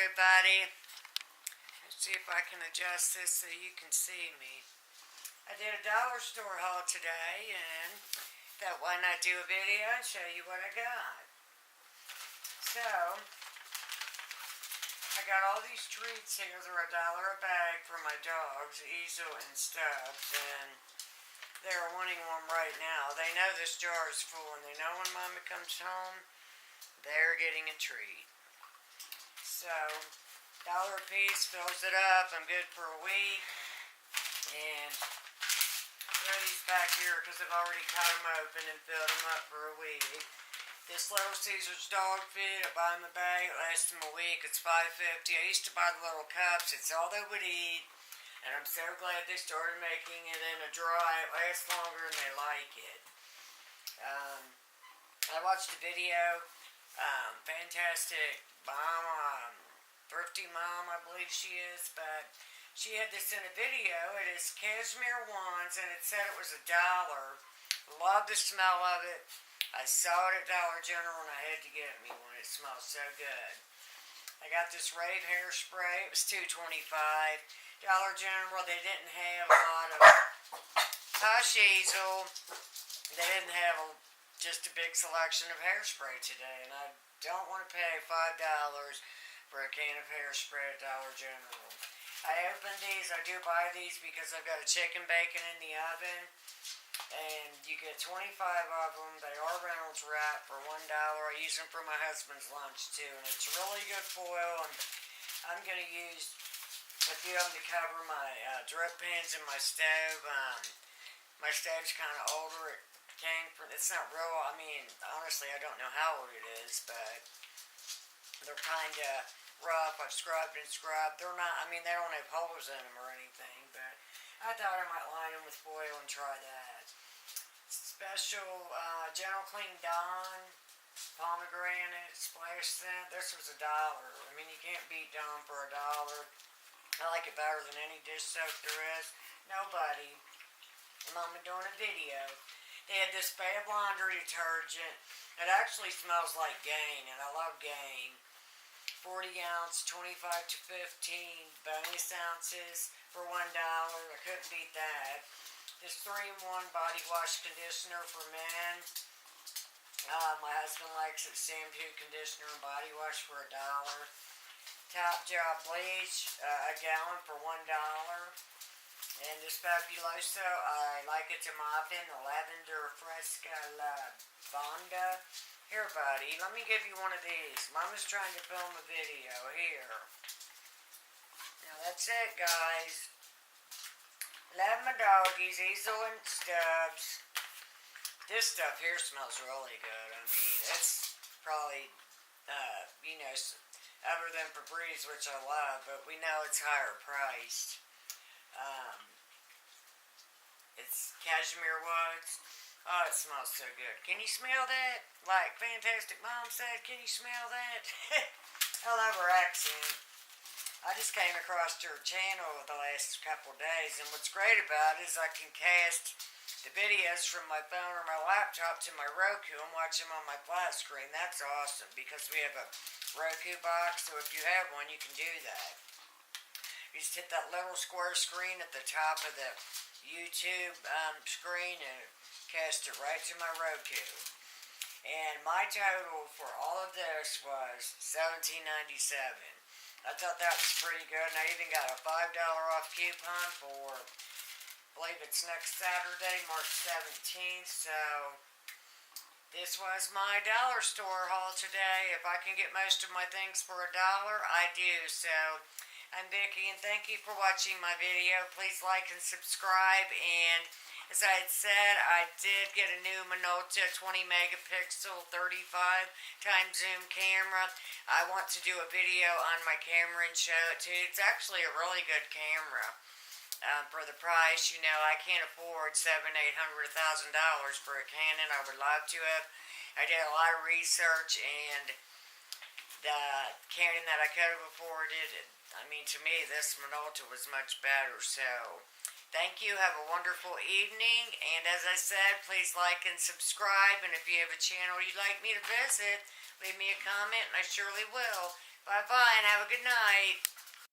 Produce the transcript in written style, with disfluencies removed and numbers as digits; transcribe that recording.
everybody. Let's see if I can adjust this so you can see me. I did a dollar store haul today and thought why not do a video and show you what I got. So, I got all these treats here. They're $1 a bag for my dogs, Easel and Stubbs, and they're wanting one right now. They know this jar is full and they know when Mama comes home, they're getting a treat. So, $1 a piece fills it up. I'm good for a week. And throw these back here because I've already cut them open and filled them up for a week. This Little Caesars dog food, I buy them a bag, it lasts them a week. It's $5.50. I used to buy the little cups. It's all they would eat. And I'm so glad they started making it in a dry. It lasts longer and they like it. I watched a video. Fantastic mom, thrifty mom, I believe she is, but she had this in a video. It is cashmere wands, and it said it was $1. Love the smell of it. I saw it at Dollar General, and I had to get me one. It smells so good. I got this rave hairspray. It was $2.25. Dollar General, they didn't have a lot of Hush Easel. They didn't have just a big selection of hairspray today, and I don't want to pay $5 for a can of hairspray at Dollar General. I opened these. I do buy these because I've got a chicken bacon in the oven, and you get 25 of them. They are Reynolds Wrap for $1. I use them for my husband's lunch too, and it's really good foil. And I'm going to use a few of them to cover my drip pans in my stove. My stove's kind of older. It's not real, I mean, honestly, I don't know how old it is, but they're kind of rough. I've scrubbed and scrubbed. They're not, I mean, they don't have holes in them or anything, but I thought I might line them with foil and try that. Special Gentle Clean Dawn pomegranate splash scent. This was $1. I mean, you can't beat Dawn for $1. I like it better than any dish soap there is. Nobody. Mama doing a video. They had this Bath laundry detergent. It actually smells like Gain, and I love Gain. 40 ounce, 25 to 15 bonus ounces for $1. I couldn't beat that. This 3-in-1 body wash conditioner for men. My husband likes it. Shampoo, conditioner, and body wash for $1. Top Job bleach, a gallon for $1. And this Fabuloso, I like it to mop in the Lavender Fresca Lavanda. Here, buddy, let me give you one of these. Mama's trying to film a video. Here. Now, that's it, guys. Love my doggies, Easel and Stubbs. This stuff here smells really good. I mean, it's probably, other than Febreze, which I love, but we know it's higher priced. It's cashmere woods. Oh, it smells so good. Can you smell that? Like Fantastic Mom said, can you smell that? I love her accent. I just came across her channel the last couple days, and what's great about it is I can cast the videos from my phone or my laptop to my Roku and watch them on my flat screen. That's awesome because we have a Roku box, so if you have one, you can do that. You just hit that little square screen at the top of the YouTube screen and cast it right to my Roku. And my total for all of this was $17.97. I thought that was pretty good, and I even got a $5 off coupon for, I believe it's next Saturday, March 17th. So this was my dollar store haul today. If I can get most of my things for $1, I do. So I'm Vicky, and thank you for watching my video. Please like and subscribe. And as I had said, I did get a new Minolta 20 megapixel 35 times zoom camera. I want to do a video on my camera and show it to you. It's actually a really good camera. For the price, I can't afford $700,000, $800,000 for a Canon. I would love to have. I did a lot of research, and the Canon that I could have afforded, I mean, to me, this Minolta was much better. So, thank you. Have a wonderful evening. And as I said, please like and subscribe. And if you have a channel you'd like me to visit, leave me a comment, and I surely will. Bye-bye and have a good night.